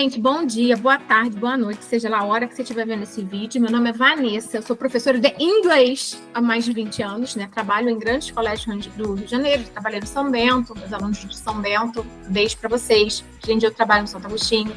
Gente, bom dia, boa tarde, boa noite, seja lá a hora que você estiver vendo esse vídeo. Meu nome é Vanessa, eu sou professora de inglês há mais de 20 anos, né? Trabalho em grandes colégios do Rio de Janeiro, trabalhei no São Bento, meus alunos de São Bento, beijo para vocês. Hoje em dia eu trabalho no Santo Agostinho,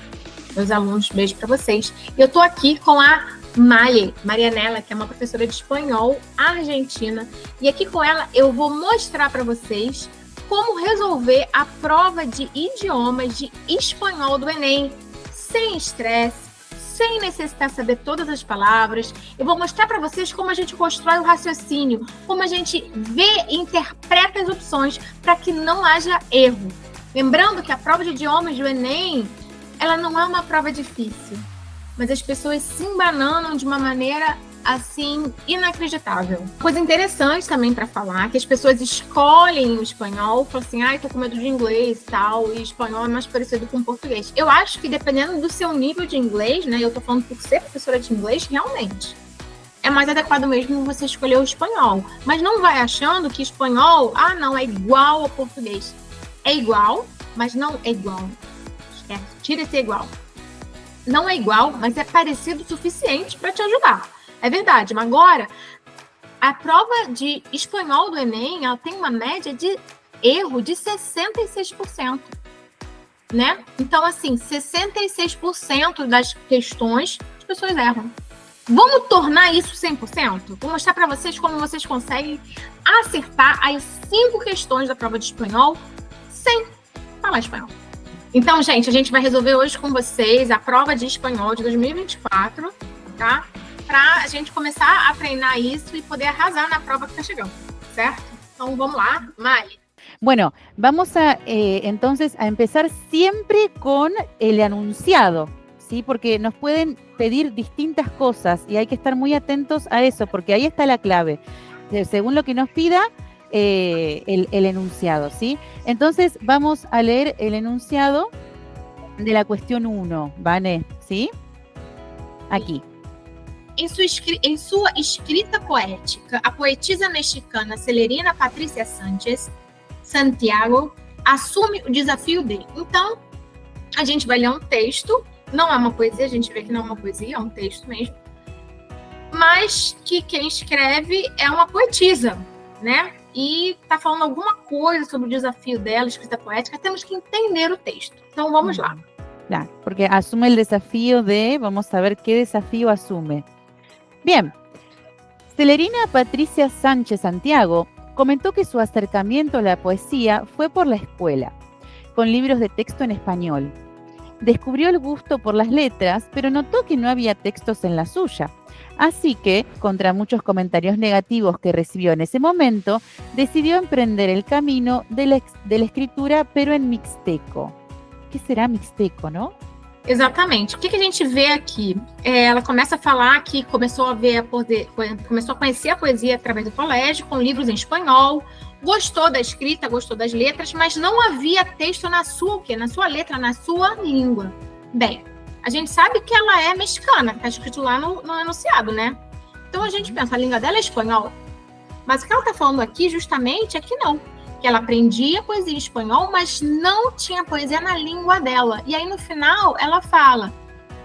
meus alunos, beijo para vocês. E eu tô aqui com a Marianela, que é uma professora de espanhol argentina, e aqui com ela eu vou mostrar para vocês como resolver a prova de idiomas de espanhol do Enem, sem estresse, sem necessitar saber todas as palavras. Eu vou mostrar para vocês como a gente constrói o raciocínio, como a gente vê e interpreta as opções para que não haja erro. Lembrando que a prova de idiomas do Enem, ela não é uma prova difícil, mas as pessoas se embananam de uma maneira assim, inacreditável. Coisa interessante também para falar, que as pessoas escolhem o espanhol, falam assim, ai, tô com medo de inglês e tal, e espanhol é mais parecido com português. Eu acho que dependendo do seu nível de inglês, né, eu tô falando por ser professora de inglês, realmente, é mais adequado mesmo você escolher o espanhol. Mas não vai achando que espanhol, não, é igual ao português. É igual, mas não é igual. Esquece, tira esse igual. Não é igual, mas é parecido o suficiente para te ajudar. É verdade, mas agora, a prova de espanhol do Enem, ela tem uma média de erro de 66%, né? Então, assim, 66% das questões as pessoas erram. Vamos tornar isso 100%? Vou mostrar para vocês como vocês conseguem acertar as 5 questões da prova de espanhol sem falar espanhol. Então, gente, a gente vai resolver hoje com vocês a prova de espanhol de 2024, tá? Para a gente começar a treinar isso y poder arrasar na prova que está chegando, ¿cierto? Entonces, vamos lá, Mari. Bueno, vamos a entonces a empezar siempre con el enunciado, ¿sí? Porque nos pueden pedir distintas cosas y hay que estar muy atentos a eso, porque ahí está la clave. Según lo que nos pida, el enunciado, ¿sí? Entonces, vamos a leer el enunciado de la cuestión 1, ¿vale? ¿Sí? Aquí. Em sua escrita poética, a poetisa mexicana Celerina Patrícia Sánchez Santiago assume o desafio de... Então, a gente vai ler um texto, não é uma poesia, a gente vê que não é uma poesia, é um texto mesmo, mas que quem escreve é uma poetisa, né? E está falando alguma coisa sobre o desafio dela, escrita poética, temos que entender o texto. Então, vamos lá. Claro, porque asume el desafío de... Vamos a ver qué desafío asume. Bien, Celerina Patricia Sánchez Santiago comentó que su acercamiento a la poesía fue por la escuela, con libros de texto en español. Descubrió el gusto por las letras, pero notó que no había textos en la suya. Así que, contra muchos comentarios negativos que recibió en ese momento, decidió emprender el camino de la escritura, pero en mixteco. ¿Qué será mixteco, no? Exatamente. O que a gente vê aqui? Ela começa a falar que começou a conhecer a poesia através do colégio, com livros em espanhol, gostou da escrita, gostou das letras, mas não havia texto na sua letra, na sua língua. Bem, a gente sabe que ela é mexicana, está escrito lá no enunciado, né? Então a gente pensa, a língua dela é espanhol. Mas o que ela está falando aqui justamente é que não. Que ela aprendia poesia em espanhol, mas não tinha poesia na língua dela. E aí, no final, ela fala,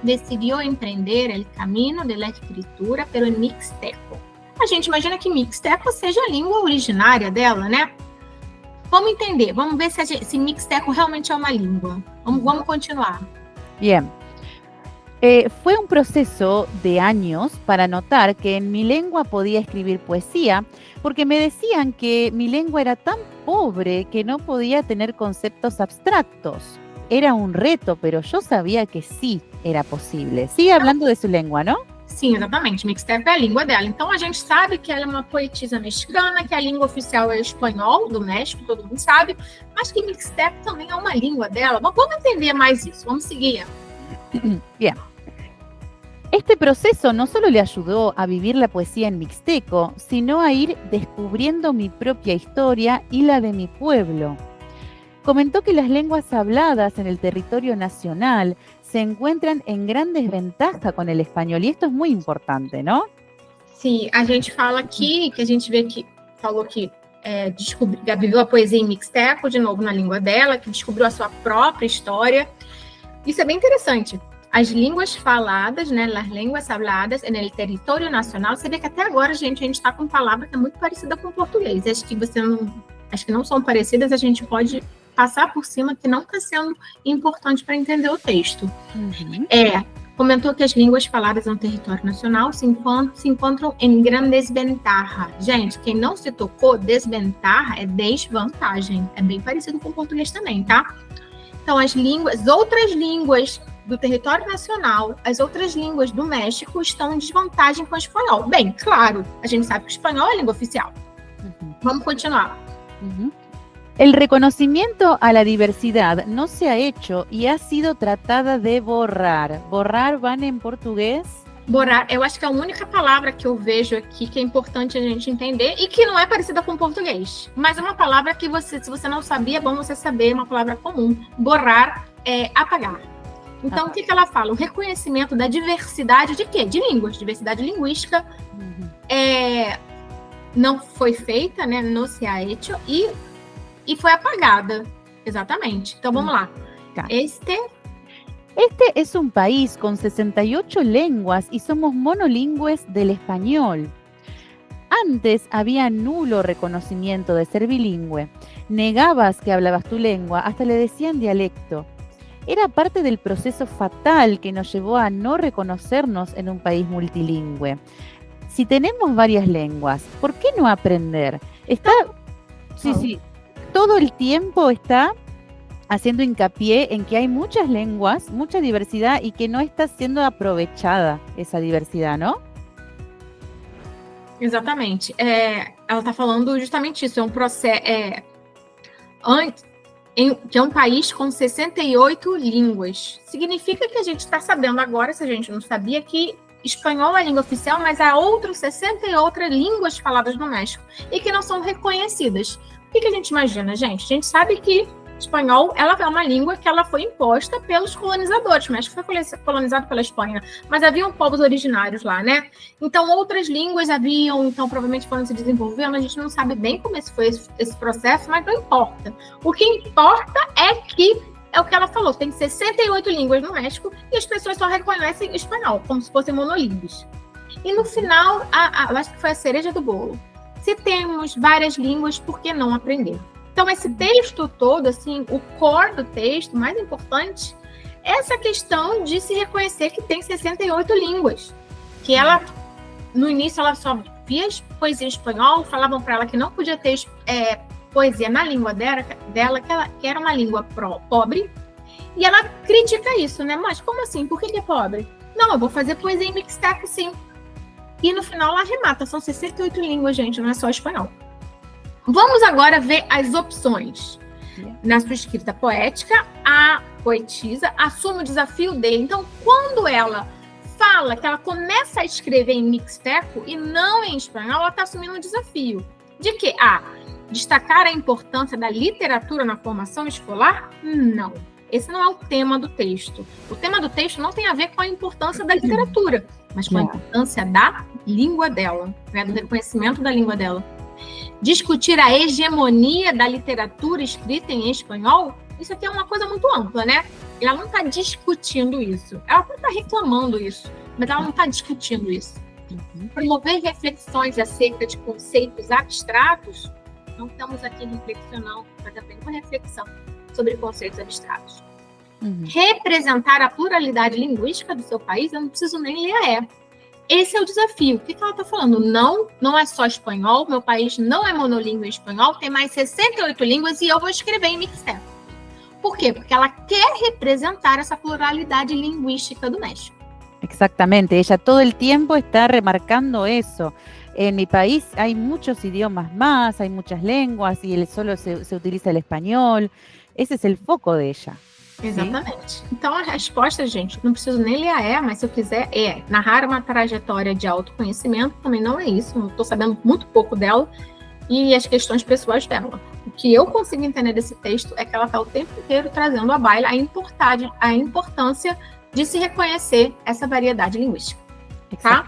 decidiu empreender el camino de la escritura, pero en mixteco. A gente imagina que mixteco seja a língua originária dela, né? Vamos entender, vamos ver se mixteco realmente é uma língua. Vamos continuar. Bien. Fue un proceso de años para notar que en mi lengua podía escribir poesía, porque me decían que mi lengua era tan pobre que no podía tener conceptos abstractos. Era un reto, pero yo sabía que sí era posible. Sigue hablando de su lengua, ¿no? Sim, exatamente. Mixteco é a língua dela. Então, a gente sabe que ela é uma poetisa mexicana, que a língua oficial é o espanhol do México, todo mundo sabe, mas que mixteco também é uma língua dela. Mas vamos entender mais isso. Vamos seguir. Bien. Este proceso no solo le ayudó a vivir la poesía en mixteco, sino a ir descubriendo mi propia historia y la de mi pueblo. Comentó que las lenguas habladas en el territorio nacional se encuentran en gran desventaja con el español, y esto es muy importante, ¿no? Sim, a gente fala aqui, que a gente vê que falou que viveu a poesia em mixteco, de novo na língua dela, que descobriu a sua própria história. Isso é bem interessante. As línguas faladas, né, as línguas habladas no território nacional, você vê que até agora, a gente está com palavra que é muito parecida com o português. Acho que não são parecidas, a gente pode passar por cima, que não está sendo importante para entender o texto. Uhum. Comentou que as línguas faladas no território nacional se encontram em grande desventaja. Gente, quem não se tocou, desventaja é desvantagem. É bem parecido com o português também, tá? Então, outras línguas do território nacional, as outras línguas do México estão em desvantagem com o espanhol. Bem, claro, a gente sabe que o espanhol é a língua oficial. Uhum. Vamos continuar. Uhum. El reconocimiento a la diversidad no se ha hecho y ha sido tratada de borrar. Borrar, Vane, en português? Borrar, eu acho que é a única palavra que eu vejo aqui que é importante a gente entender e que não é parecida com o português. Mas é uma palavra que se você não sabia, é bom você saber, é uma palavra comum. Borrar é apagar. Então, o que ela fala? O reconhecimento da diversidade de quê? De línguas, diversidade linguística. Uhum. Não foi feita, né? No se ha hecho e foi apagada. Exatamente. Então, vamos lá. Tá. Este es un país con 68 lenguas y somos monolingües del español. Antes había nulo reconocimiento de ser bilingüe. Negabas que hablabas tu lengua, hasta le decían dialecto. Era parte del proceso fatal que nos llevó a no reconocernos en un país multilingüe. Si tenemos varias lenguas, ¿por qué no aprender? Sí, todo el tiempo está haciendo hincapié en que hay muchas lenguas, mucha diversidad y que no está siendo aprovechada essa diversidade, não? Exatamente. Ela está falando justamente isso. É um processo. Que é um país com 68 línguas. Significa que a gente está sabendo agora, se a gente não sabia, que espanhol é a língua oficial, mas há outras 68 línguas faladas no México e que não são reconhecidas. O que a gente imagina, gente? A gente sabe que espanhol ela é uma língua que ela foi imposta pelos colonizadores. O México foi colonizado pela Espanha, mas haviam povos originários lá, né? Então, outras línguas haviam, então provavelmente foram se desenvolvendo. A gente não sabe bem como foi esse processo, mas não importa. O que importa é que é o que ela falou, tem 68 línguas no México e as pessoas só reconhecem o espanhol, como se fossem monolíngues. E no final, eu acho que foi a cereja do bolo. Se temos várias línguas, por que não aprender? Então, esse texto todo, assim, o core do texto, mais importante, é essa questão de se reconhecer que tem 68 línguas. Que ela, no início, ela só via poesia em espanhol, falavam para ela que não podia ter poesia na língua dela que era uma língua pobre, e ela critica isso, né? Mas como assim? Por que é pobre? Não, eu vou fazer poesia em mixteco, sim. E no final ela arremata, são 68 línguas, gente, não é só espanhol. Vamos agora ver as opções. Na sua escrita poética, a poetisa assume o desafio dele. Então, quando ela fala que ela começa a escrever em mixteco e não em espanhol, ela está assumindo um desafio. De quê? Destacar a importância da literatura na formação escolar? Não. Esse não é o tema do texto. O tema do texto não tem a ver com a importância da literatura, mas com a importância da língua dela, né? Do reconhecimento da língua dela. Discutir a hegemonia da literatura escrita em espanhol, isso aqui é uma coisa muito ampla, né? Ela não está discutindo isso. Ela está reclamando isso, mas ela não está discutindo isso. Promover reflexões acerca de conceitos abstratos, não estamos aqui reflexionando, mas apenas uma reflexão sobre conceitos abstratos. Representar a pluralidade linguística do seu país, eu não preciso nem ler Esse é o desafio. O que ela está falando? Não é só espanhol, meu país não é monolíngue em espanhol, tem mais 68 línguas e eu vou escrever em mixteco. Por quê? Porque ela quer representar essa pluralidade linguística do México. Exactamente, ella todo el tiempo está remarcando eso. En mi país hay muchos idiomas más, hay muchas lenguas y solo se utiliza el español. Ese es el foco de ella. Exatamente. Então, a resposta, gente, não preciso nem ler mas se eu quiser, narrar uma trajetória de autoconhecimento, também não é isso, eu estou sabendo muito pouco dela e as questões pessoais dela. O que eu consigo entender desse texto é que ela está o tempo inteiro trazendo à baila a importância de se reconhecer essa variedade linguística. Tá?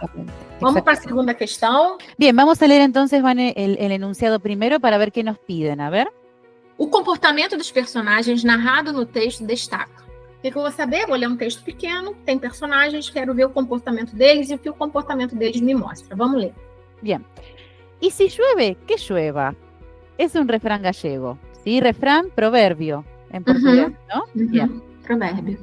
Vamos para a segunda questão. Bien, vamos a leer entonces, Vane, el enunciado primero para ver qué nos piden, a ver. O comportamento dos personagens narrado no texto destaca. que eu vou saber? Vou ler um texto pequeno, tem personagens, quero ver o comportamento deles e o que o comportamento deles me mostra. Vamos ler. Bien. Y si llueve, que llueva. Es un refrán gallego. ¿Sí? Refrán, proverbio en portugués, ¿no? Bien. Provérbio.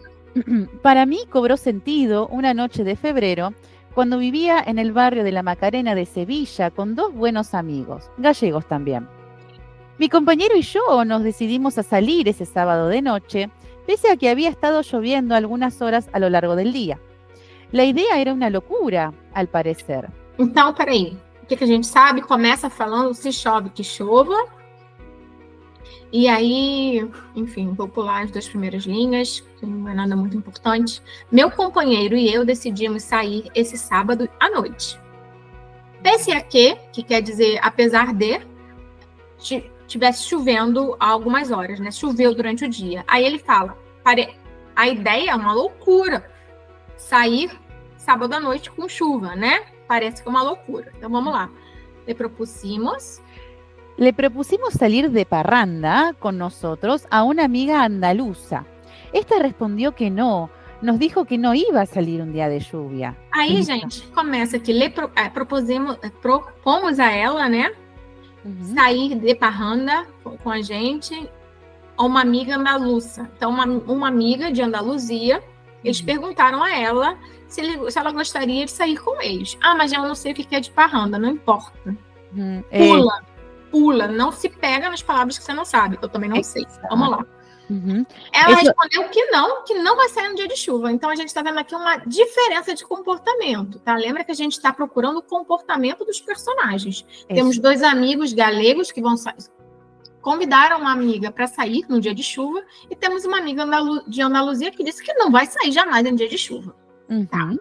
Para mí cobró sentido una noche de febrero cuando vivía en el barrio de la Macarena de Sevilla con 2 buenos amigos, gallegos también. Mi compañero y yo nos decidimos a salir ese sábado de noche, pese a que había estado lloviendo algunas horas a lo largo del día. La idea era una locura, al parecer. Então, peraí. O que a gente sabe? Começa falando se chove que chova. E aí, enfim, vou pular as 2 primeiras linhas, que não é nada muito importante. Meu companheiro e eu decidimos sair esse sábado à noite. Pese a que quer dizer apesar de, tivesse chovendo há algumas horas, né? Choveu durante o dia. Aí ele fala, a ideia é uma loucura. Sair sábado à noite com chuva, né? Parece que é uma loucura. Então vamos lá. Le propusimos salir de parranda con nosotros a una amiga andaluza. Esta respondió que no, nos dijo que no iba a salir un día de lluvia. Aí, gente, começa aqui, propomos a ela, né, sair de parranda com a gente, a uma amiga andaluza. Então, uma amiga de Andaluzia, eles perguntaram a ela se ela gostaria de sair com eles. Ah, mas eu não sei o que é de parranda, não importa. Pula, não se pega nas palavras que você não sabe. Eu também não sei. Vamos lá. Ela respondeu que não vai sair no dia de chuva. Então, a gente está vendo aqui uma diferença de comportamento, tá? Lembra que a gente está procurando o comportamento dos personagens. Temos 2 amigos galegos que vão convidaram uma amiga para sair no dia de chuva e temos uma amiga de Andaluzia que disse que não vai sair jamais no dia de chuva. Tá?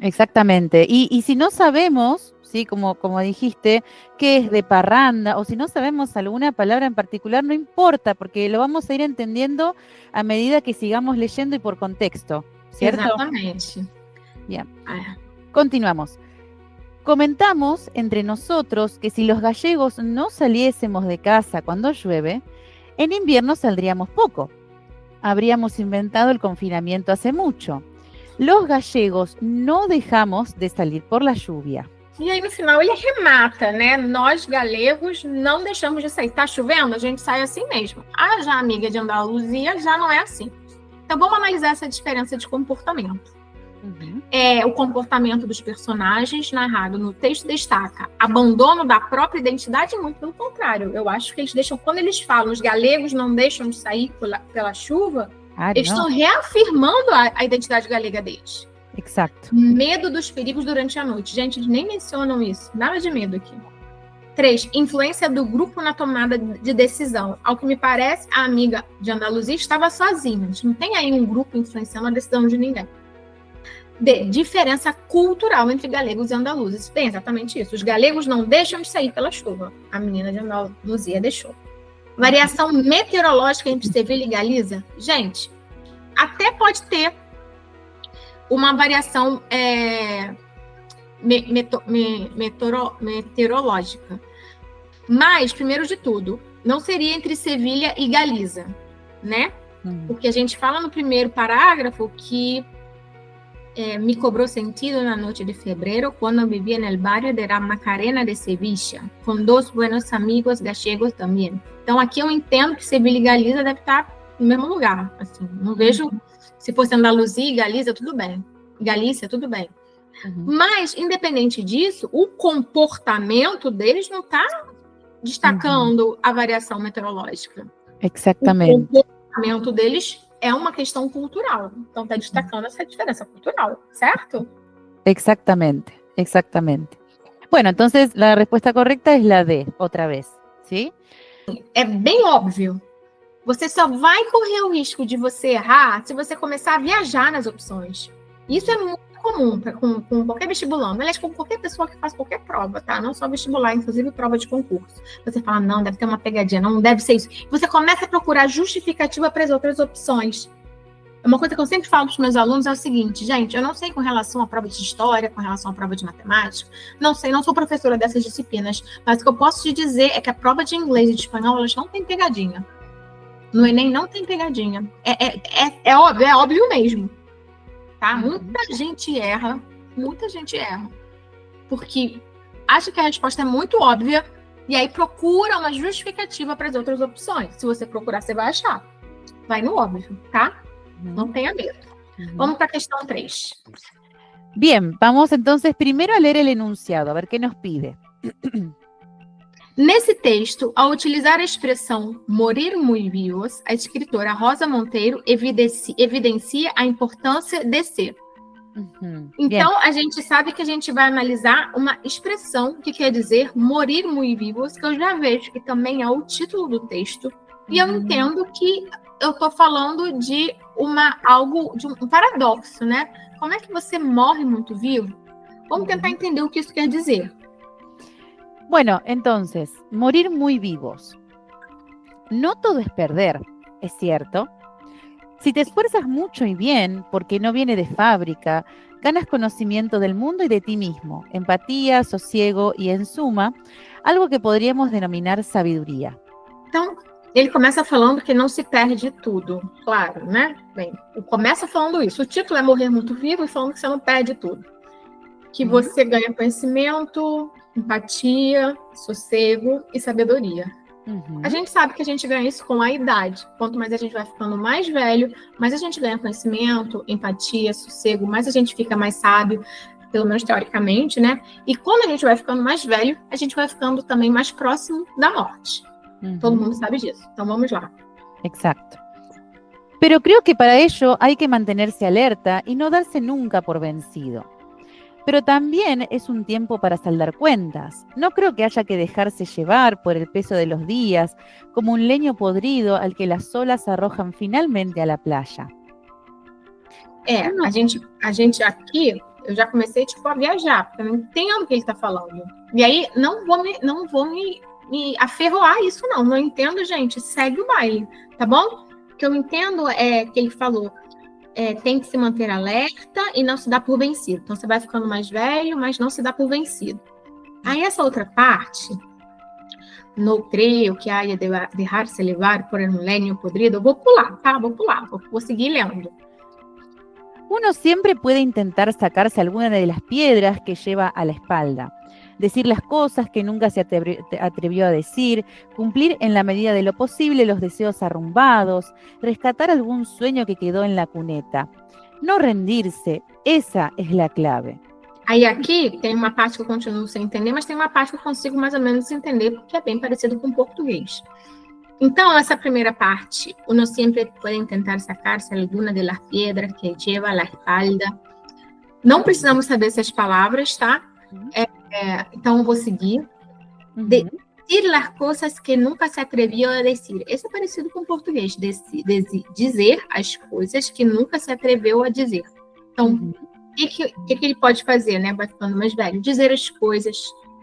Exactamente. Y si no sabemos, ¿sí? Como dijiste, qué es de parranda, o si no sabemos alguna palabra en particular, no importa, porque lo vamos a ir entendiendo a medida que sigamos leyendo y por contexto, ¿cierto? Exatamente. Bien. Continuamos. Comentamos entre nosotros que si los gallegos no saliésemos de casa cuando llueve, en invierno saldríamos poco. Habríamos inventado el confinamiento hace mucho. Los gallegos no dejamos de salir por la lluvia. E aí, no final, ele remata, né? Nós, galegos, não deixamos de sair. Tá chovendo? A gente sai assim mesmo. A já amiga de Andaluzia já não é assim. Então, vamos analisar essa diferença de comportamento. O comportamento dos personagens narrado no texto destaca abandono da própria identidade, muito pelo contrário. Eu acho que eles deixam, quando eles falam, os galegos não deixam de sair pela chuva, eles estão reafirmando a identidade galega deles. Exato. Medo dos perigos durante a noite. Gente, eles nem mencionam isso. Nada de medo aqui. 3. Influência do grupo na tomada de decisão. Ao que me parece, a amiga de Andaluzia estava sozinha. A gente não tem aí um grupo influenciando a decisão de ninguém. D. Diferença cultural entre galegos e andaluzes. Tem exatamente isso. Os galegos não deixam de sair pela chuva. A menina de Andaluzia deixou. Variação meteorológica entre Sevilha e Galiza. Gente, até pode ter uma variação meteorológica. Mas, primeiro de tudo, não seria entre Sevilha e Galiza, né? Porque a gente fala no primeiro parágrafo que me cobrou sentido na noite de fevereiro, quando vivia no barrio de la Macarena de Sevilla, com 2 buenos amigos gallegos também. Então, aqui eu entendo que Sevilha e Galiza deve estar no mesmo lugar. Assim, não vejo, se fosse Andaluzia e Galiza, tudo bem. Galícia, tudo bem. Mas, independente disso, o comportamento deles não está destacando a variação meteorológica. Exatamente. O comportamento deles é uma questão cultural. Então, está destacando essa diferença cultural, certo? Exactamente, exactamente. Bueno, entonces la respuesta correcta es la D, otra vez, ¿sí? É bem óbvio. Você só vai correr o risco de você errar se você começar a viajar nas opções. Isso é muito comum com qualquer vestibulando. Aliás, com qualquer pessoa que faz qualquer prova, tá? Não só vestibular, inclusive prova de concurso. Você fala, não, deve ter uma pegadinha, não deve ser isso. Você começa a procurar justificativa para as outras opções. Uma coisa que eu sempre falo para os meus alunos é o seguinte, gente, eu não sei com relação à prova de história, com relação à prova de matemática, não sei, não sou professora dessas disciplinas, mas o que eu posso te dizer é que a prova de inglês e de espanhol, elas não têm pegadinha. No Enem não tem pegadinha. É óbvio mesmo. Tá? Muita gente erra. Porque acha que a resposta é muito óbvia e aí procura uma justificativa para as outras opções. Se você procurar, você vai achar. Vai no óbvio, tá? Não tenha medo. Vamos para a questão 3. Bien, vamos entonces primero a leer el enunciado, a ver qué nos pide. Nesse texto, ao utilizar a expressão morir muy vivos, a escritora Rosa Monteiro evidencia a importância de ser. Então, a gente sabe que a gente vai analisar uma expressão que quer dizer morir muy vivos, que eu já vejo que também é o título do texto, e eu entendo que eu estou falando de um paradoxo, né? Como é que você morre muito vivo? Vamos tentar entender o que isso quer dizer. Bueno, entonces, morir muy vivos. No todo es perder, es cierto. Si te esfuerzas mucho y bien, porque no viene de fábrica, ganas conocimiento del mundo y de ti mismo, empatía, sosiego y, en suma, algo que podríamos denominar sabiduría. Então, ele começa falando que não se perde tudo, claro, né? Bem, começa falando isso. O título é Morrer Muito Vivo e falando que você não perde tudo. Que você ganha conhecimento, empatia, sossego e sabedoria. A gente sabe que a gente ganha isso com a idade. Quanto mais a gente vai ficando mais velho, mais a gente ganha conhecimento, empatia, sossego, mais a gente fica mais sábio, pelo menos teoricamente, né? E quando a gente vai ficando mais velho, a gente vai ficando também mais próximo da morte. Todo mundo sabe disso. Então vamos lá. Exacto. Pero creo que para ello hay que mantenerse alerta y no darse nunca por vencido. Pero también es un tiempo para saldar cuentas. No creo que haya que dejarse llevar por el peso de los días, como un leño podrido al que las olas arrojan finalmente a la playa. A gente aqui, eu já comecei a viajar, porque eu não entendo o que ele está falando. E aí, não vou me aferroar isso, não. Não entendo, gente. Segue o baile, tá bom? O que eu entendo é que ele falou... tem que se manter alerta e não se dar por vencido. Então, você vai ficando mais velho, mas não se dá por vencido. Aí, essa outra parte, no creio que haya de dejar-se levar por um leño podrido, eu vou pular, tá? Vou seguir lendo. Uno siempre puede intentar sacarse alguna de las piedras que lleva a la espalda, decir las cosas que nunca se atrevió a decir, cumplir en la medida de lo posible los deseos arrumbados, rescatar algún sueño que quedó en la cuneta. No rendirse, esa es la clave. Aí aqui tem uma parte que eu continuo sem entender, mas tem uma parte que eu consigo mais ou menos entender, porque é bem parecido com o português. Então, essa primeira parte, uno siempre puede intentar sacar-se alguna de las piedras que lleva a la espalda. Não precisamos saber essas palavras, tá? Então, eu vou seguir. Decir las cosas que nunca se atrevió a decir. Esse é parecido com o português. Dizer as coisas que nunca se atreveu a dizer. Então, o que ele pode fazer, né? Vai ficando mais velho. Dizer as coisas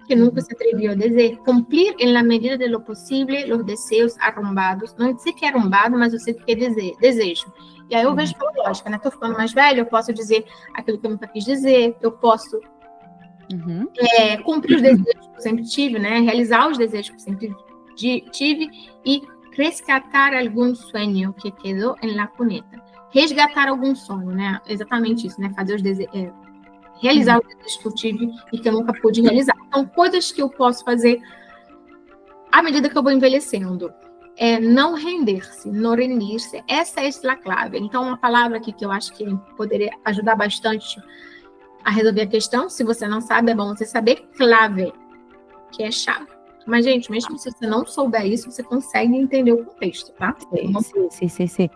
que nunca se atrevió a dizer. Cumplir en la medida de lo posible los deseos arrombados. Não sei que é arrombado, mas eu sei que é desejo. E aí eu vejo pela lógica, né? Estou ficando mais velho, eu posso dizer aquilo que eu nunca quis dizer, eu posso cumprir os desejos que eu sempre tive, né? Realizar os desejos que eu sempre tive e resgatar algum sonho que quedou em la cuneta. Resgatar algum sonho, né? Exatamente isso, né? Fazer os desejos, realizar os desejos que eu tive e que eu nunca pude realizar. Então, coisas que eu posso fazer à medida que eu vou envelhecendo. Não render-se, não rendir-se. Essa é a clave. Então, uma palavra aqui que eu acho que poderia ajudar bastante a resolver a questão. Se você não sabe, é bom você saber clave, que é chave. Mas, gente, mesmo se você não souber isso, você consegue entender o contexto, tá? Sí.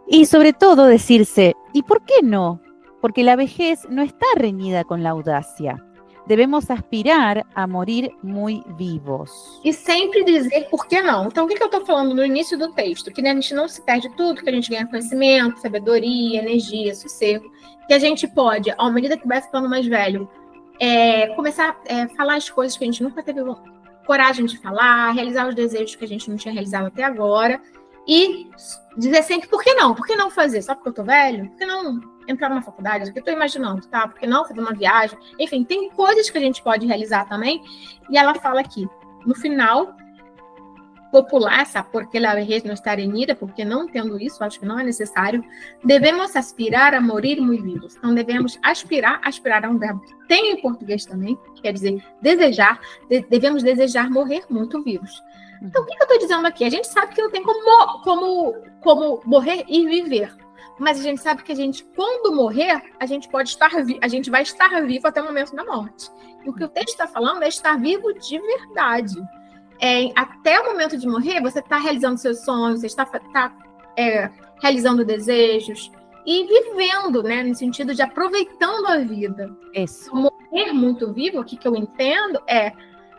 Y sobre todo decirse, ¿y por qué no? Porque la vejez no está reñida con la audacia. Debemos aspirar a morir muy vivos. E sempre dizer por que não. Então, o que eu estou falando no início do texto? Que a gente não se perde tudo, que a gente ganha conhecimento, sabedoria, energia, sossego. Que a gente pode, à medida que vai ficando mais velho, começar a falar as coisas que a gente nunca teve coragem de falar, realizar os desejos que a gente não tinha realizado até agora. E dizer sempre por que não? Por que não fazer? Só porque eu tô velho? Por que não entrar numa faculdade? O que eu tô imaginando, tá? Por que não fazer uma viagem? Enfim, tem coisas que a gente pode realizar também. E ela fala aqui, no final, popular, sabe? Porque a vejez não está reñida, porque não tendo isso, acho que não é necessário. Devemos aspirar a morir muito vivos. Então, devemos aspirar é um verbo que tem em português também, que quer dizer desejar, devemos desejar morrer muito vivos. Então, o que eu estou dizendo aqui? A gente sabe que não tem como morrer e viver. Mas a gente sabe que a gente, quando morrer, a gente vai estar vivo até o momento da morte. E o que o texto está falando é estar vivo de verdade. Até o momento de morrer, você está realizando seus sonhos, você está realizando desejos e vivendo, né, no sentido de aproveitando a vida. Isso. Morrer muito vivo, o que eu entendo é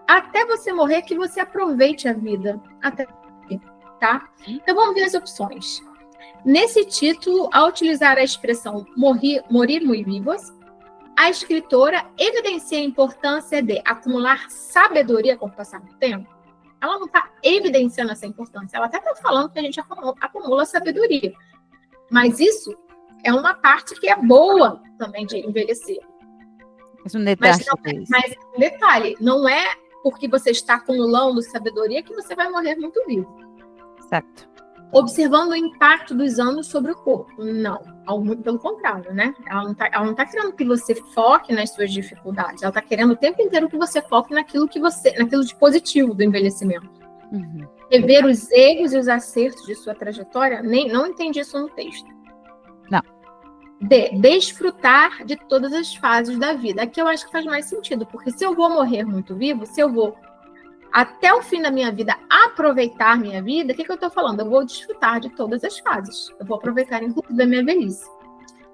até você morrer que você aproveite a vida. Até, tá? Então vamos ver as opções. Nesse título, ao utilizar a expressão morir muito vivos, a escritora evidencia a importância de acumular sabedoria com o passar do tempo. Ela não está evidenciando essa importância, ela até está falando que a gente acumula sabedoria. Mas isso é uma parte que é boa também de envelhecer. É um detalhe. Mas um detalhe, não é porque você está acumulando sabedoria que você vai morrer muito vivo. Exato. Observando o impacto dos anos sobre o corpo. Não, muito pelo contrário, né? Ela não tá querendo que você foque nas suas dificuldades, ela está querendo o tempo inteiro que você foque naquilo de positivo do envelhecimento. Uhum. Rever os erros e os acertos de sua trajetória, não entendi isso no texto. Não. Desfrutar de todas as fases da vida. Aqui eu acho que faz mais sentido, porque se eu vou morrer muito vivo, se eu vou até o fim da minha vida aproveitar minha vida, o que eu estou falando? Eu vou desfrutar de todas as fases. Eu vou aproveitar, inclusive, da minha velhice.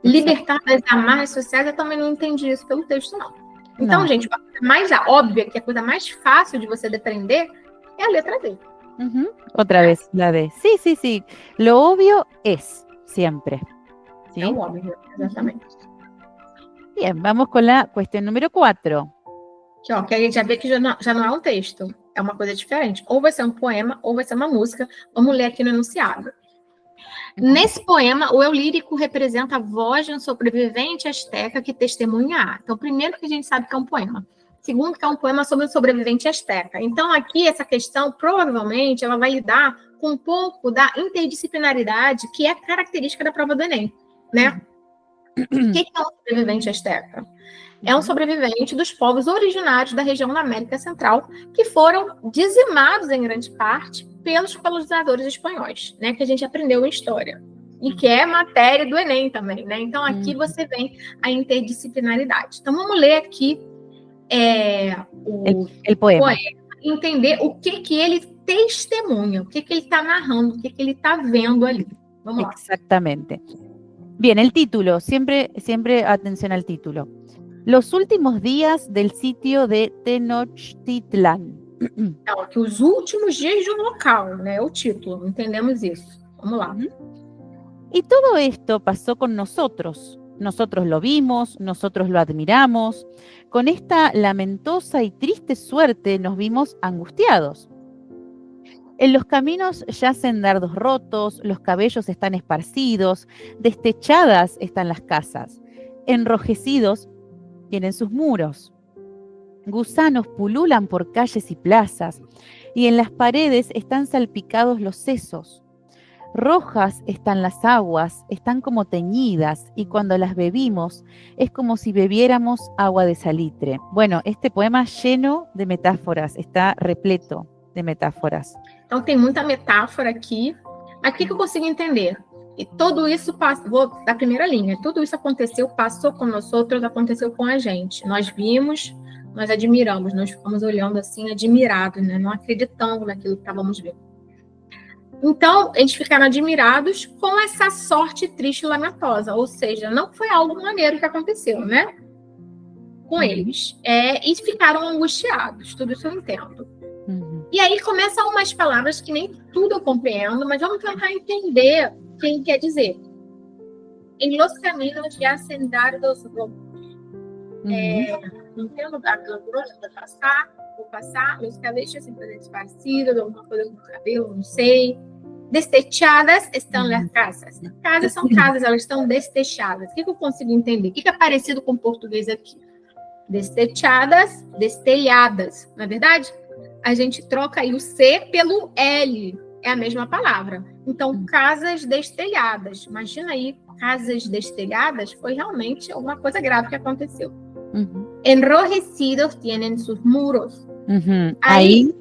Libertar das amarras sociais, eu também não entendi isso pelo texto, não. Então, gente, a coisa mais óbvia, que a coisa mais fácil de você depreender, é a letra D. Uhum. Otra vez, la D. Sí. Lo obvio es siempre. ¿Sí? É o óbvio, exatamente. Bien, vamos con la cuestión número 4. Que a gente já vê que já não é um texto. É uma coisa diferente. Ou vai ser um poema, ou vai ser uma música. Vamos ler aqui no enunciado. Nesse poema, o eu lírico representa a voz de um sobrevivente asteca que testemunha. Então, primeiro que a gente sabe que é um poema. Segundo que é um poema sobre um sobrevivente asteca. Então, aqui, essa questão, provavelmente, ela vai lidar com um pouco da interdisciplinaridade que é característica da prova do Enem, né? O que é um sobrevivente asteca? É um sobrevivente dos povos originários da região da América Central, que foram dizimados em grande parte pelos colonizadores espanhóis, né, que a gente aprendeu em história, e que é matéria do Enem também, né? Então, aqui você vem a interdisciplinaridade. Então, vamos ler aqui o poema, entender o que ele testemunha, o que ele está narrando, o que ele está vendo ali. Vamos lá. Exactamente. Bien, el título, siempre atención al título. Los últimos días del sitio de Tenochtitlan. Então, aqui, os últimos dias de um local, né? O título, entendemos isso. Vamos lá. Y todo esto pasó con nosotros. Nosotros lo vimos, nosotros lo admiramos. Con esta lamentosa y triste suerte nos vimos angustiados. En los caminos yacen dardos rotos, los cabellos están esparcidos, destechadas están las casas, enrojecidos tienen sus muros. Gusanos pululan por calles y plazas, y en las paredes están salpicados los sesos. Rojas están las aguas, están como teñidas, y cuando las bebimos es como si bebiéramos agua de salitre. Bueno, este poema lleno de metáforas, está repleto de metáforas. Então tem muita metáfora aqui. Aqui que eu consigo entender. E tudo isso vou da primeira linha. Tudo isso aconteceu, passou com nós outros, aconteceu com a gente. Nós vimos, nós admiramos, nós ficamos olhando assim, admirados, né? Não acreditando naquilo que estávamos vendo. Então, eles ficaram admirados com essa sorte triste e lametosa. Ou seja, não foi algo maneiro que aconteceu, né? Com eles. E ficaram angustiados. Tudo isso eu entendo. E aí começam umas palavras que nem tudo eu compreendo, mas vamos tentar entender o que ele quer dizer. Em los caminos yacen dardos rotos. Entendo a grossa para passar, os cabellos sempre esparcidos, alguma coisa com o cabelo, não sei. Destechadas estão nas casas. Casas são casas, elas estão destechadas. O que eu consigo entender? O que é parecido com o português aqui? Destechadas, destelhadas, não é verdade? a gente troca aí o C pelo L, é a mesma palavra. Então, casas destelhadas. Imagina aí, casas destelhadas foi realmente alguma coisa grave que aconteceu. Enrojecidos tienen sus muros. Aí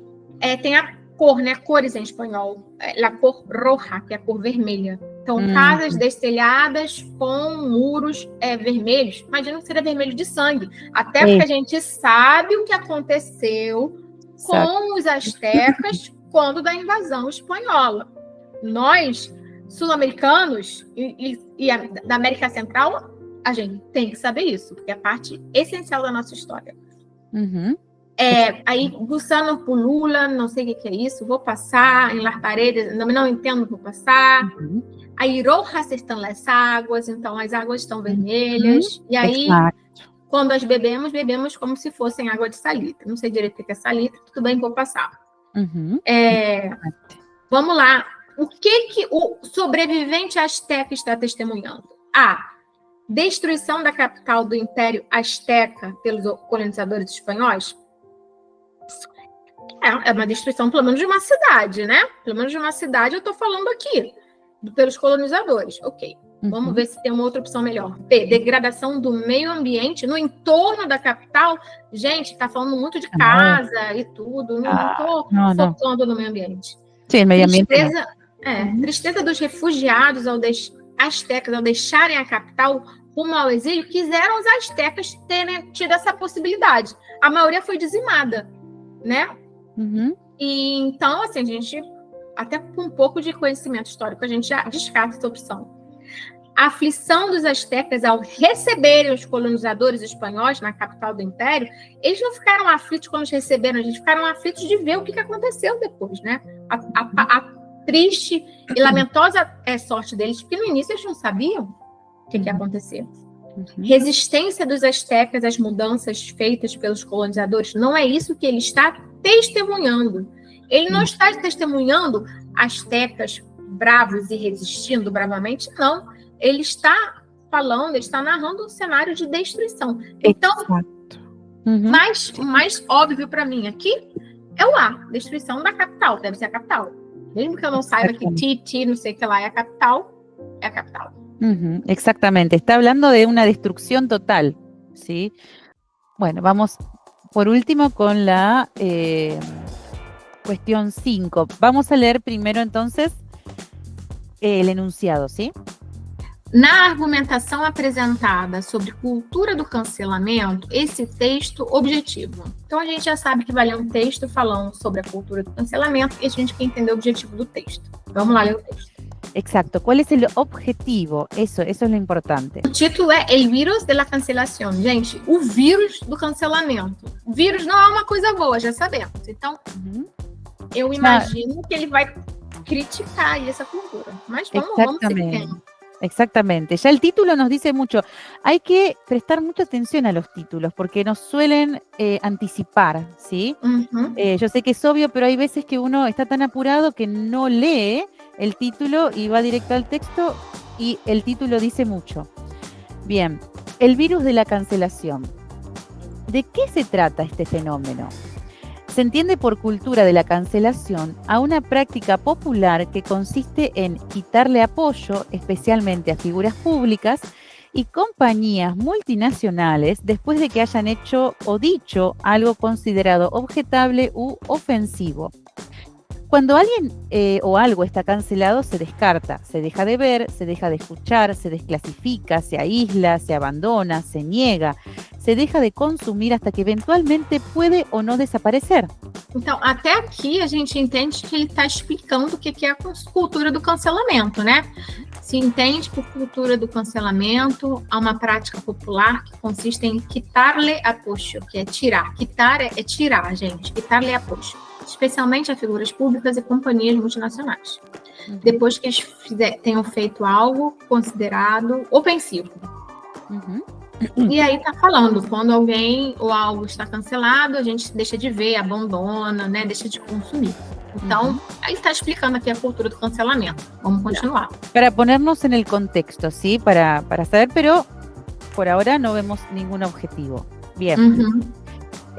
tem a cor, né? Cores em espanhol. A cor roja, que é a cor vermelha. Então, casas destelhadas com muros vermelhos. Imagina que seria vermelho de sangue. Até porque a gente sabe o que aconteceu com os astecas quando da invasão espanhola. Nós, sul-americanos e da América Central, a gente tem que saber isso, porque é parte essencial da nossa história. Aí, Gusano Pulula, não sei o que é isso, vou passar em las paredes, não entendo, vou passar. Aí, rojas estão as águas, então as águas estão vermelhas. E aí, quando as bebemos como se fossem água de salita. Não sei direito o que é salita, tudo bem, vou passar. Vamos lá. O que o sobrevivente asteca está testemunhando? Destruição da capital do Império Azteca pelos colonizadores espanhóis? É uma destruição, pelo menos, de uma cidade, né? Pelo menos de uma cidade, eu estou falando aqui, pelos colonizadores. Ok. Vamos ver se tem uma outra opção melhor. B, degradação do meio ambiente no entorno da capital. Gente, está falando muito de casa e tudo. Não estou focando no meio ambiente. Sim, meio ambiente. Tristeza dos refugiados astecas, ao deixarem a capital rumo ao exílio, quiseram os astecas terem tido essa possibilidade. A maioria foi dizimada, né? E então, assim, a gente, até com um pouco de conhecimento histórico, a gente já descarta essa opção. A aflição dos astecas ao receberem os colonizadores espanhóis na capital do Império, eles não ficaram aflitos quando os receberam, eles ficaram aflitos de ver o que aconteceu depois, né? A triste e lamentosa sorte deles, porque no início eles não sabiam o que ia acontecer. Resistência dos astecas às mudanças feitas pelos colonizadores, não é isso que ele está testemunhando. Ele não está testemunhando astecas bravos e resistindo bravamente, não. Ele está falando, ele está narrando um cenário de destruição. Então, mais óbvio para mim aqui é o A, destruição da capital, deve ser a capital. Mesmo que eu não saiba que Titi, não sei o que lá, é a capital, é a capital. Exactamente, está hablando de una destrucción total, ¿sí? Bueno, vamos por último con la cuestión 5. Vamos a leer primero entonces el enunciado, ¿sí? Na argumentação apresentada sobre cultura do cancelamento, esse texto objetivo. Então, a gente já sabe que vai ler um texto falando sobre a cultura do cancelamento e a gente quer entender o objetivo do texto. Vamos lá ler o texto. Exacto. ¿Cuál es el objetivo? Eso es lo importante. O título é El Vírus de la Cancelación. Gente, o vírus do cancelamento. O vírus não é uma coisa boa, já sabemos. Então, eu imagino que ele vai criticar aí essa cultura. Mas vamos seguir. Exactamente, ya el título nos dice mucho. Hay que prestar mucha atención a los títulos porque nos suelen anticipar, ¿sí? Yo sé que es obvio, pero hay veces que uno está tan apurado que no lee el título y va directo al texto y el título dice mucho. Bien, el virus de la cancelación. ¿De qué se trata este fenómeno? Se entiende por cultura de la cancelación a una práctica popular que consiste en quitarle apoyo, especialmente a figuras públicas y compañías multinacionales después de que hayan hecho o dicho algo considerado objetable u ofensivo. Cuando alguien o algo está cancelado, se descarta, se deja de ver, se deja de escuchar, se desclasifica, se aísla, se abandona, se niega, se deja de consumir hasta que eventualmente puede ou não desaparecer. Então, até aqui a gente entende que ele está explicando o que é a cultura do cancelamento, né? Se entende por cultura do cancelamento a uma prática popular que consiste em quitar-lhe apoio, que é tirar. Quitar é tirar, gente. Quitar-lhe apoio. Especialmente a figuras públicas e companhias multinacionais. Depois que eles tenham feito algo considerado ofensivo. E aí tá falando, quando alguém ou algo está cancelado, a gente deixa de ver, abandona, né, deixa de consumir. Então, aí está explicando aqui a cultura do cancelamento. Vamos continuar. Para ponernos en el contexto, ¿sí? Para saber, pero por ahora no vemos ningún objetivo. Bien.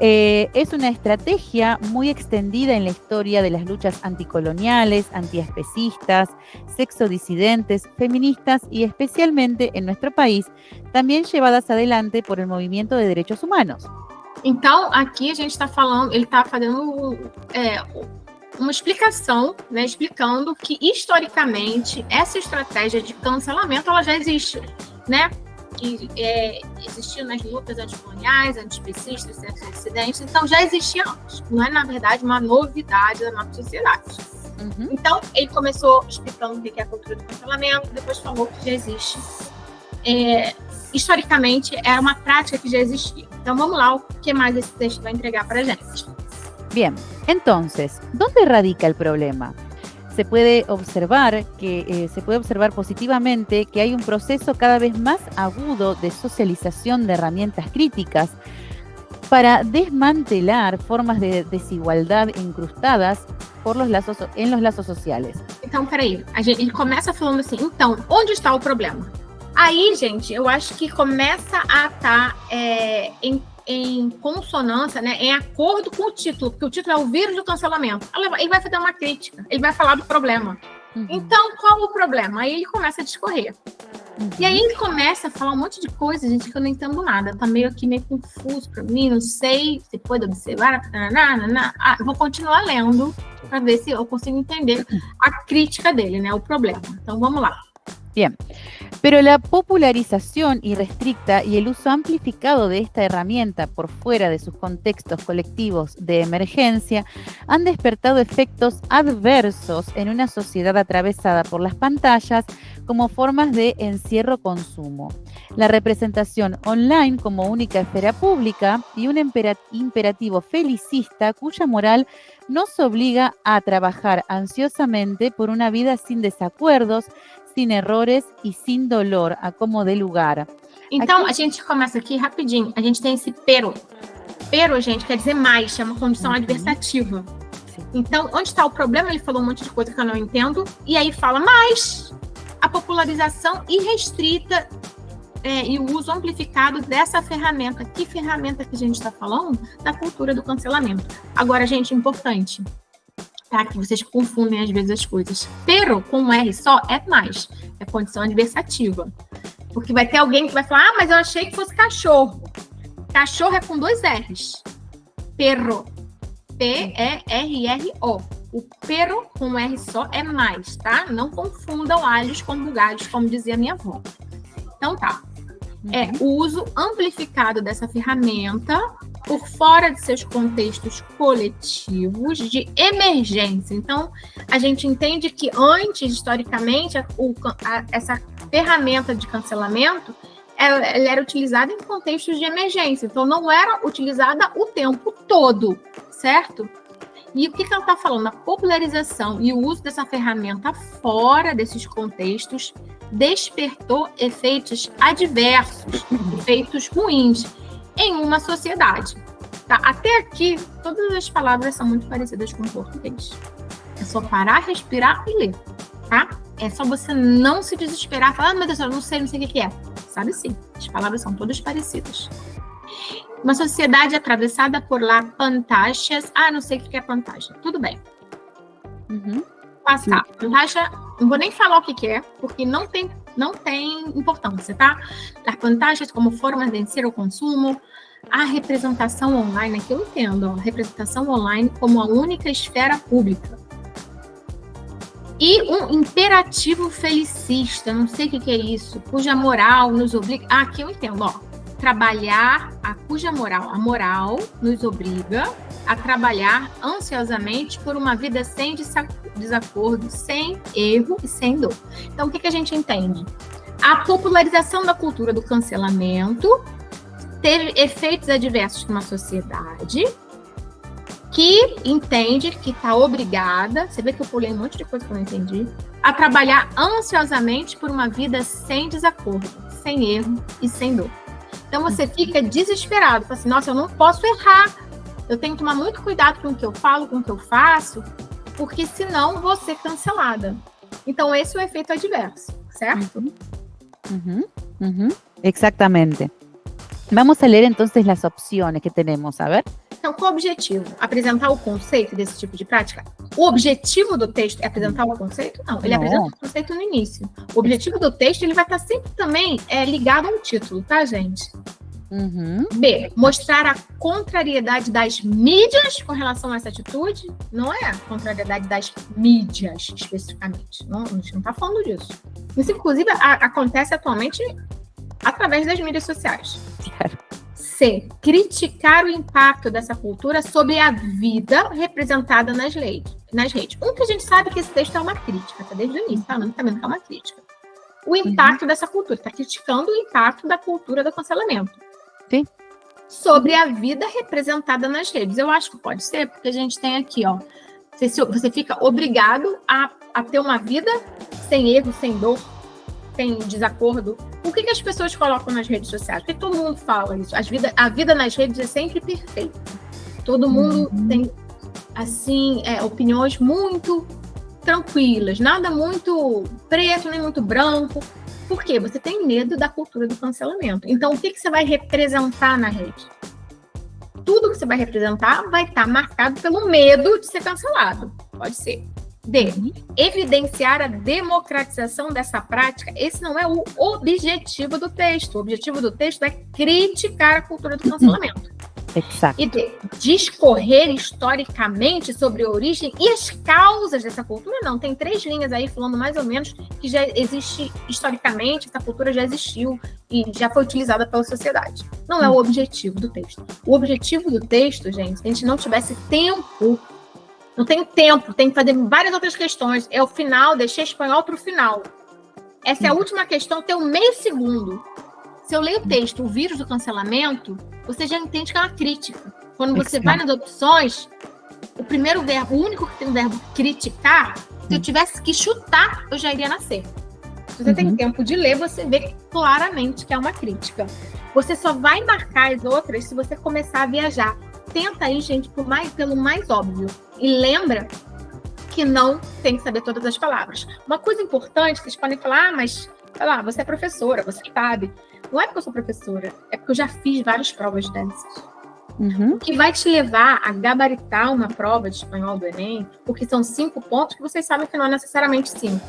Es una estrategia muy extendida en la historia de las luchas anticoloniales, antiespecistas, sexodisidentes, feministas y especialmente en nuestro país, también llevadas adelante por el movimiento de derechos humanos. Então, aqui a gente está falando, ele está fazendo uma explicação, né, explicando que, historicamente, essa estratégia de cancelamento, ela já existe, né? Que existiu nas lutas anticoloniais, antiespecistas, sexo-dissidentes, então já existia antes. Não é, na verdade, uma novidade da nossa sociedade. Uhum. Então, ele começou explicando o que é a cultura do cancelamento, depois falou que já existe. Historicamente, era uma prática que já existia. Então, vamos lá, o que mais esse texto vai entregar para a gente. Bien, entonces, ¿dónde radica el problema? Se puede observar positivamente que hay un proceso cada vez más agudo de socialización de herramientas críticas para desmantelar formas de desigualdad incrustadas en los lazos sociales. Então, peraí, ele começa falando assim, então, onde está o problema? Aí, gente, eu acho que começa a estar em consonância, né, em acordo com o título, porque o título é o vírus do cancelamento. Ele vai fazer uma crítica, ele vai falar do problema. Uhum. Então, qual o problema? Aí ele começa a discorrer. Uhum. E aí ele começa a falar um monte de coisa, gente, que eu não entendo nada. Tá meio confuso para mim, não sei, você pode observar. Vou continuar lendo para ver se eu consigo entender a crítica dele, né, o problema. Então, vamos lá. Bien, pero la popularización irrestricta y el uso amplificado de esta herramienta por fuera de sus contextos colectivos de emergencia han despertado efectos adversos en una sociedad atravesada por las pantallas como formas de encierro-consumo. La representación online como única esfera pública y un imperativo felicista cuya moral nos obliga a trabajar ansiosamente por una vida sin desacuerdos, sin errores e sem dolor, a como dê lugar. Então, a gente começa aqui rapidinho. A gente tem esse pero. Pero, gente, quer dizer mais, é uma condição adversativa. Sim. Então, onde está o problema? Ele falou um monte de coisa que eu não entendo. E aí fala, mas a popularização irrestrita e o uso amplificado dessa ferramenta. Que ferramenta que a gente está falando? Da cultura do cancelamento. Agora, gente, importante. Tá? Que vocês confundem às vezes as coisas. Pero, com um R só, é mais. É condição adversativa. Porque vai ter alguém que vai falar, mas eu achei que fosse cachorro. Cachorro é com 2 R's. Perro. P-E-R-R-O. O pero com R só é mais, tá? Não confundam alhos com bugalhos, como dizia minha avó. Então tá. É o uso amplificado dessa ferramenta por fora de seus contextos coletivos de emergência. Então, a gente entende que antes, historicamente, essa ferramenta de cancelamento, ela era utilizada em contextos de emergência. Então, não era utilizada o tempo todo, certo? E o que ela está falando? A popularização e o uso dessa ferramenta fora desses contextos despertou efeitos adversos, efeitos ruins em uma sociedade. Tá? Até aqui, todas as palavras são muito parecidas com o português. É só parar, respirar e ler, tá? É só você não se desesperar, falar, meu Deus, eu não sei o que é. Sabe sim, as palavras são todas parecidas. Uma sociedade atravessada por lá pantaxas. Não sei o que é pantaxa. Tudo bem. Uhum. Passar. Pantaxa, não vou nem falar o que é, porque não tem importância, tá? As pantaxas como formas de encierro-consumo, a representação online, aqui eu entendo, a representação online como a única esfera pública. E um imperativo felicista, não sei o que é isso, cuja moral nos obriga... aqui eu entendo, ó. Trabalhar, cuja moral, a moral nos obriga a trabalhar ansiosamente por uma vida sem desacordo, sem erro e sem dor. Então, o que a gente entende? A popularização da cultura do cancelamento teve efeitos adversos numa sociedade que entende que está obrigada, você vê que eu pulei um monte de coisa que eu não entendi, a trabalhar ansiosamente por uma vida sem desacordo, sem erro e sem dor. Então você fica desesperado, fala assim, nossa, eu não posso errar, eu tenho que tomar muito cuidado com o que eu falo, com o que eu faço, porque senão vou ser cancelada. Então esse é o efeito adverso, certo? Exactamente. Vamos a leer entonces las opciones que tenemos, a ver. Então, qual o objetivo? Apresentar o conceito desse tipo de prática? O objetivo do texto é apresentar o conceito? Não, ele apresenta o conceito no início. O objetivo do texto, ele vai estar sempre também ligado ao título, tá, gente? B, mostrar a contrariedade das mídias com relação a essa atitude. Não é a contrariedade das mídias, especificamente. Não, a gente não está falando disso. Isso, inclusive, acontece atualmente através das mídias sociais. C, criticar o impacto dessa cultura sobre a vida representada nas redes. Que a gente sabe que esse texto é uma crítica, tá desde o início, tá? Não tá vendo que é uma crítica. O impacto dessa cultura, está criticando o impacto da cultura do cancelamento. Sim. Sobre a vida representada nas redes. Eu acho que pode ser, porque a gente tem aqui, ó, você fica obrigado a ter uma vida sem erro, sem dor, sem desacordo. Por que as pessoas colocam nas redes sociais? Porque todo mundo fala isso. A vida nas redes é sempre perfeita. Todo mundo tem, assim, opiniões muito tranquilas, nada muito preto, nem muito branco. Por quê? Você tem medo da cultura do cancelamento. Então, o que você vai representar na rede? Tudo que você vai representar vai estar marcado pelo medo de ser cancelado. Pode ser. D, evidenciar a democratização dessa prática. Esse não é o objetivo do texto. O objetivo do texto é criticar a cultura do cancelamento. Exato. E D, discorrer historicamente sobre a origem e as causas dessa cultura. Não, tem 3 linhas aí falando mais ou menos que já existe historicamente, essa cultura já existiu e já foi utilizada pela sociedade. Não é o objetivo do texto. O objetivo do texto, gente, se a gente não tivesse tempo, não tenho tempo, tem que fazer várias outras questões. É o final, deixei espanhol para o final. Essa é a última questão, tem um meio segundo. Se eu leio o texto, o vírus do cancelamento, você já entende que é uma crítica. Quando você vai nas opções, o primeiro verbo, o único que tem o verbo criticar, se eu tivesse que chutar, eu já iria nascer. Se você tem tempo de ler, você vê claramente que é uma crítica. Você só vai marcar as outras se você começar a viajar. Tenta aí, gente, pelo mais óbvio. E lembra que não tem que saber todas as palavras. Uma coisa importante, vocês podem falar, mas sei lá, você é professora, você sabe. Não é porque eu sou professora, é porque eu já fiz várias provas dessas. O que vai te levar a gabaritar uma prova de espanhol do Enem, porque são 5 pontos que vocês sabem que não é necessariamente 5.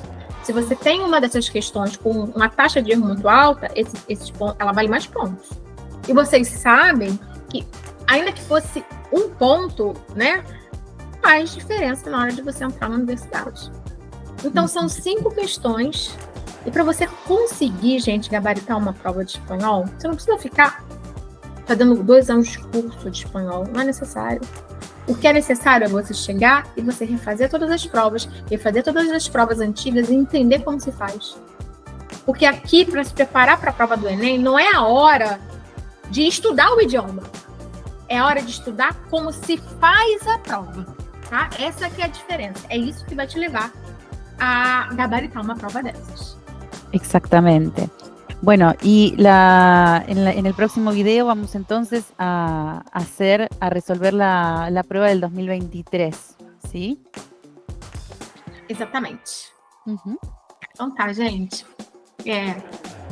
Se você tem uma dessas questões com uma taxa de erro muito alta, esse ponto, ela vale mais pontos. E vocês sabem que, ainda que fosse 1 ponto, né, faz diferença na hora de você entrar na universidade. Então, são 5 questões. E para você conseguir, gente, gabaritar uma prova de espanhol, você não precisa ficar fazendo 2 anos de curso de espanhol. Não é necessário. O que é necessário é você chegar e você refazer todas as provas, refazer todas as provas antigas e entender como se faz. Porque aqui, para se preparar para a prova do Enem, não é a hora de estudar o idioma. É a hora de estudar como se faz a prova. Tá? Essa que é a diferença. É isso que vai te levar a gabaritar uma prova dessas. Exactamente. Bueno, y en el próximo video vamos entonces a resolver la prueba del 2023, ¿sí? Exatamente. Então tá, gente.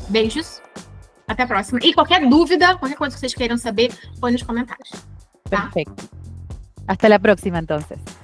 Beijos. Até a próxima. E qualquer dúvida, qualquer coisa que vocês queiram saber, põe nos comentários. Tá? Perfecto. Hasta la próxima entonces.